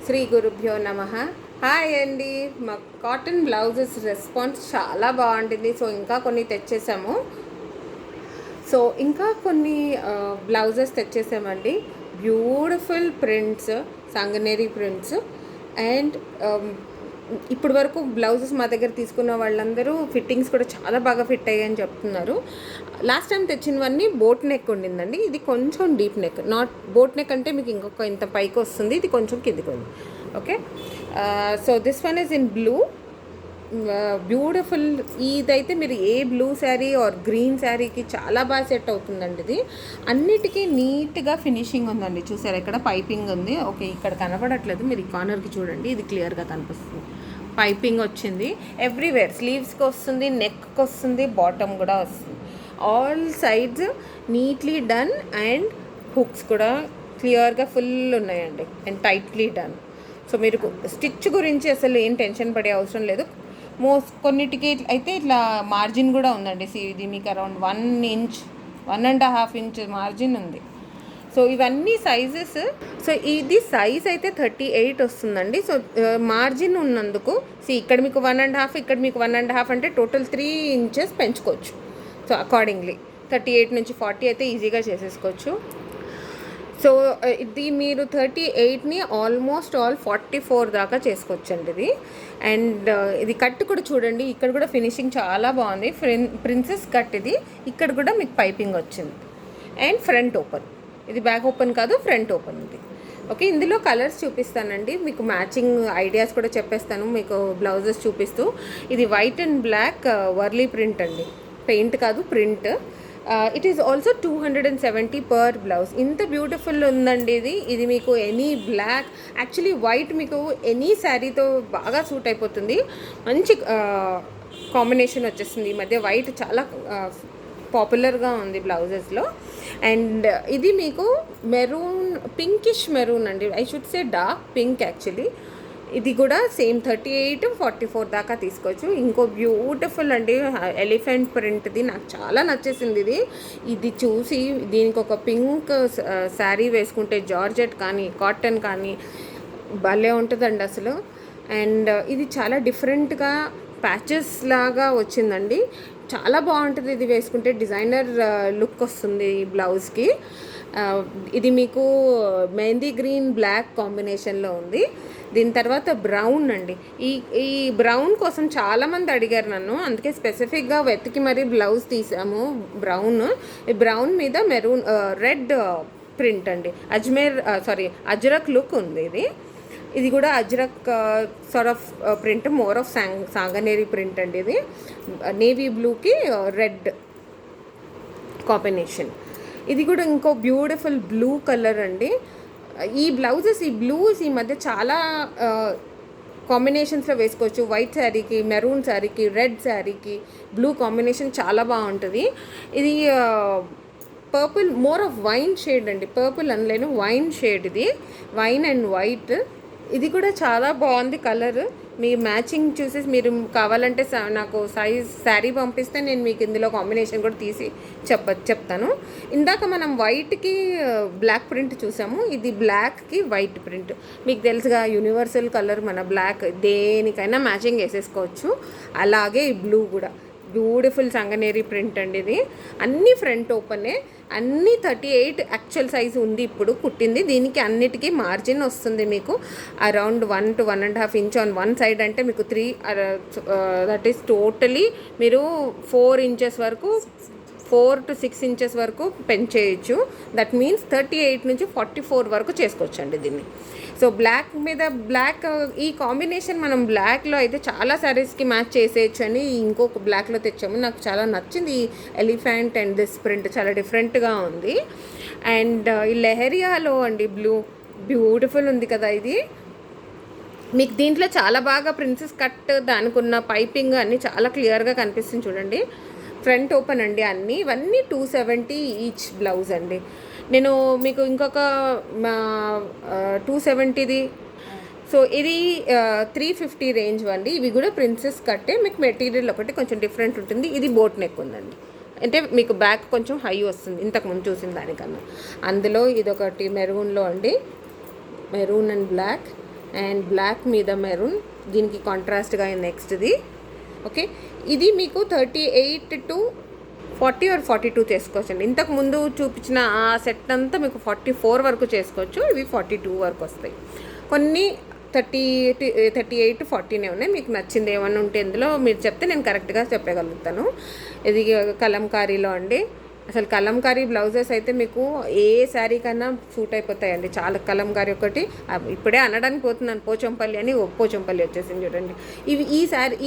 శ్రీ గురుభ్యో నమః. హాయ్ అండి. మా కాటన్ బ్లౌజెస్ రెస్పాన్స్ చాలా బాగుంటుంది. సో ఇంకా కొన్ని తెచ్చేసాము. ఇంకా కొన్ని బ్లౌజెస్ తెచ్చేసామండి. Beautiful prints, Sanganeri prints. And ఇప్పటి వరకు బ్లౌజెస్ మా దగ్గర తీసుకున్న వాళ్ళందరూ ఫిట్టింగ్స్ కూడా చాలా బాగా ఫిట్ అయ్యాయని చెప్తున్నారు. లాస్ట్ టైం తెచ్చినవన్నీ బోట్ నెక్ ఉండిందండి. ఇది కొంచెం deep neck, not boat neck అంటే మీకు ఇంకొక ఇంత పైకి వస్తుంది, ఇది కొంచెం కిందికి ఉంది. Okay, so this one is in blue. Beautiful. ఇదైతే మీరు ఏ బ్లూ శారీ ఆర్ గ్రీన్ శారీకి చాలా బాగా సెట్ అవుతుందండి. ఇది అన్నిటికీ నీట్గా ఫినిషింగ్ ఉందండి. చూసారు, ఇక్కడ పైపింగ్ ఉంది. ఓకే, ఇక్కడ కనపడట్లేదు, మీరు ఈ కార్నర్కి చూడండి, ఇది క్లియర్గా కనిపిస్తుంది. పైపింగ్ వచ్చింది ఎవ్రీవేర్. స్లీవ్స్కి వస్తుంది, నెక్కి వస్తుంది, బాటమ్ కూడా వస్తుంది. All sides neatly done and hooks కూడా క్లియర్గా ఫుల్ ఉన్నాయండి అండ్ టైట్లీ డన్. సో మీరు స్టిచ్ గురించి అసలు ఏం టెన్షన్ పడే అవసరం లేదు. కొన్నిటికి అయితే ఇట్లా మార్జిన్ కూడా ఉందండి. ఇది మీకు అరౌండ్ 1 ఇంచ్ 1.5 ఇంచ్ మార్జిన్ ఉంది. సో ఇవన్నీ సైజెస్. సో ఇది సైజ్ అయితే 38 వస్తుందండి. సో మార్జిన్ ఉన్నందుకు ఇక్కడ మీకు 1.5, ఇక్కడ మీకు 1.5 అంటే టోటల్ 3 ఇంచెస్ పెంచుకోవచ్చు. సో అకార్డింగ్లీ 38 నుంచి 40 అయితే ఈజీగా చేసేసుకోవచ్చు. సో ఇది మీరు 38ని ఆల్మోస్ట్ 44 దాకా చేసుకోవచ్చండి ఇది. అండ్ ఇది కట్ కూడా చూడండి, ఇక్కడ కూడా ఫినిషింగ్ చాలా బాగుంది. ప్రిన్సెస్ కట్ ఇది. ఇక్కడ కూడా మీకు పైపింగ్ వచ్చింది అండ్ ఫ్రంట్ ఓపెన్. ఇది బ్యాక్ ఓపెన్ కాదు, ఫ్రంట్ ఓపెన్ ఇది. ఓకే, ఇందులో కలర్స్ చూపిస్తానండి, మీకు మ్యాచింగ్ ఐడియాస్ కూడా చెప్పేస్తాను మీకు బ్లౌజెస్ చూపిస్తూ. ఇది white and black Warli print అండి, పెయింట్ కాదు, print. It is also 270 per blouse. ఇంత బ్యూటిఫుల్ ఉందండి ఇది. ఇది మీకు ఎనీ బ్లాక్, యాక్చువల్లీ వైట్ మీకు ఎనీ శారీతో బాగా సూట్ అయిపోతుంది. మంచి కాంబినేషన్ వచ్చేస్తుంది. ఈ మధ్య వైట్ చాలా పాపులర్గా ఉంది బ్లౌజెస్లో. అండ్ ఇది మీకు మెరూన్, పింకిష్ మెరూన్ అండి, I should say dark pink actually. ఇది కూడా సేమ్ 38, 44 దాకా తీసుకోవచ్చు. ఇంకో బ్యూటిఫుల్ అండి ఎలిఫెంట్ ప్రింట్ది, నాకు చాలా నచ్చేసింది ఇది. ఇది చూసి దీనికి ఒక పింక్ శారీ వేసుకుంటే జార్జెట్ కానీ కాటన్ కానీ భలే ఉంటుందండి అసలు. అండ్ ఇది చాలా డిఫరెంట్గా ప్యాచెస్ లాగా వచ్చిందండి, చాలా బాగుంటుంది. ఇది వేసుకుంటే డిజైనర్ లుక్ వస్తుంది ఈ బ్లౌజ్కి. ఇది మీకు మెహందీ గ్రీన్ బ్లాక్ కాంబినేషన్లో ఉంది. దీని తర్వాత బ్రౌన్ అండి. ఈ బ్రౌన్ కోసం చాలామంది అడిగారు నన్ను, అందుకే స్పెసిఫిక్గా వెతికి మరీ బ్లౌజ్ తీసాము. బ్రౌన్, ఈ బ్రౌన్ మీద మెరూన్ రెడ్ ప్రింట్ అండి. అజ్రక్ లుక్ ఉంది ఇది. ఇది కూడా Ajrakh sort of print, more of Sanganeri print అండి. ఇది నేవీ బ్లూకి రెడ్ కాంబినేషన్. ఇది కూడా ఇంకో బ్యూటిఫుల్ బ్లూ కలర్ అండి. ఈ బ్లౌజెస్, ఈ బ్లూస్ ఈ మధ్య చాలా కాంబినేషన్స్లో వేసుకోవచ్చు. వైట్ శారీకి, మెరూన్ శారీకి, రెడ్ శారీకి బ్లూ కాంబినేషన్ చాలా బాగుంటుంది. ఇది purple, more of wine shade అండి, పర్పుల్ అనలేను, వైన్ షేడ్ ఇది, వైన్ అండ్ వైట్. ఇది కూడా చాలా బాగుంది కలర్. మీ మ్యాచింగ్ చూసేసి మీరు కావాలంటే నాకు సైజ్ శారీ పంపిస్తే నేను మీకు ఇందులో కాంబినేషన్ కూడా తీసి చెప్తాను. ఇందాక మనం వైట్కి బ్లాక్ ప్రింట్ చూసాము, ఇది బ్లాక్కి వైట్ ప్రింట్. మీకు తెలుసుగా యూనివర్సల్ కలర్ మన బ్లాక్, దేనికైనా మ్యాచింగ్ వేసేసుకోవచ్చు. అలాగే ఈ బ్లూ కూడా బ్యూటిఫుల్ సంగనేరి ప్రింట్ అండి. ఇది అన్నీ ఫ్రంట్ ఓపెనే, అన్నీ 38 యాక్చువల్ సైజు ఉంది ఇప్పుడు కుట్టింది. దీనికి అన్నిటికీ మార్జిన్ వస్తుంది మీకు around 1 to 1.5 inch on one side, అంటే మీకు 3, దట్ ఈస్ టోటలీ మీరు 4 ఇంచెస్ వరకు, 4 to 6 ఇంచెస్ వరకు పెంచేయచ్చు. దట్ మీన్స్ 38 నుంచి 44 వరకు చేసుకోవచ్చండి దీన్ని. సో బ్లాక్ మీద బ్లాక్, ఈ కాంబినేషన్ మనం బ్లాక్లో అయితే చాలా శారీస్కి మ్యాచ్ చేసేయచ్చు అని ఇంకొక బ్లాక్లో తెచ్చాము. నాకు చాలా నచ్చింది ఈ ఎలిఫెంట్ అండ్ దిస్ ప్రింట్, చాలా డిఫరెంట్గా ఉంది. అండ్ ఈ లెహరియాలో అండి బ్లూ బ్యూటిఫుల్ ఉంది కదా ఇది. మీకు దీంట్లో చాలా బాగా ప్రిన్సెస్ కట్, దానికి ఉన్న పైపింగ్ అన్నీ చాలా క్లియర్గా కనిపిస్తుంది చూడండి. ఫ్రంట్ ఓపెన్ అండి అన్నీ. ఇవన్నీ 270 ఈచ్ బ్లౌజ్ అండి. నేను మీకు ఇంకొక 270ది, సో ఇది 350 రేంజ్ అండి. ఇవి కూడా ప్రిన్సెస్ కట్టే, మీకు మెటీరియల్ ఒకటి కొంచెం డిఫరెంట్ ఉంటుంది. ఇది బోట్ నెక్ ఉందండి, అంటే మీకు బ్యాక్ కొంచెం హై వస్తుంది ఇంతకుముందు చూసిన దానికన్నా. అందులో ఇదొకటి మెరూన్లో అండి, maroon and black. And black మీద మెరూన్, దీనికి కాంట్రాస్ట్గా నెక్స్ట్ది. ఓకే, ఇది మీకు 38 to 40 or 42 చేసుకోవచ్చండి. ఇంతకు ముందు చూపించిన ఆ సెట్ అంతా మీకు 44 వరకు చేసుకోవచ్చు, ఇవి 42 వరకు వస్తాయి. కొన్ని 38 40 ఉన్నాయి. మీకు నచ్చింది ఏమన్నా ఉంటే ఇందులో మీరు చెప్తే నేను కరెక్ట్గా చెప్పగలుగుతాను. ఇది కలంకారీలో అండి. అసలు కలంకారీ బ్లౌజెస్ అయితే మీకు ఏ శారీ కన్నా సూట్ అయిపోతాయండి. చాలా కలంకారీ ఒకటి ఇప్పుడే అనడానికి పోతున్నాను పోచంపల్లి అని, పోచంపల్లి వచ్చేసింది చూడండి.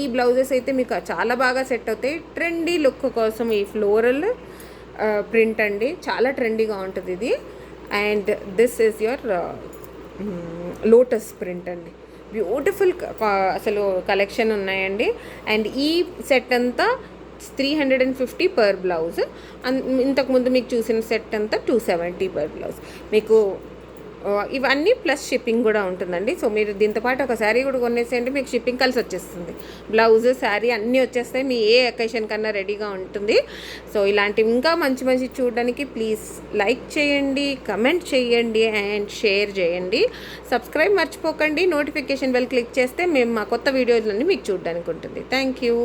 ఈ బ్లౌజెస్ అయితే మీకు చాలా బాగా సెట్ అవుతాయి. ట్రెండీ లుక్ కోసం ఈ ఫ్లోరల్ ప్రింట్ అండి, చాలా ట్రెండీగా ఉంటుంది ఇది. And this is your lotus print అండి, బ్యూటిఫుల్ అసలు కలెక్షన్ ఉన్నాయండి. అండ్ ఈ సెట్ అంతా 350 పర్ బ్లౌజ్. ఇంతకుముందు మీకు చూసిన సెట్ అంతా 270 పర్ బ్లౌజ్. మీకు ఇవన్నీ ప్లస్ షిప్పింగ్ కూడా ఉంటుందండి. సో మీరు దీంతోపాటు ఒక శారీ కూడా కొనేసేయండి, మీకు షిప్పింగ్ కలిసి వచ్చేస్తుంది. బ్లౌజ్, శారీ అన్నీ వచ్చేస్తాయి, మీ ఏ అకేషన్ కన్నా రెడీగా ఉంటుంది. సో ఇలాంటివి ఇంకా మంచి మంచి చూడడానికి ప్లీజ్ లైక్ చేయండి, కమెంట్ చేయండి అండ్ షేర్ చేయండి. సబ్స్క్రైబ్ మర్చిపోకండి. నోటిఫికేషన్ బెల్ క్లిక్ చేస్తే మేము మా కొత్త వీడియోలన్నీ మీకు చూడడానికి ఉంటుంది. Thank you.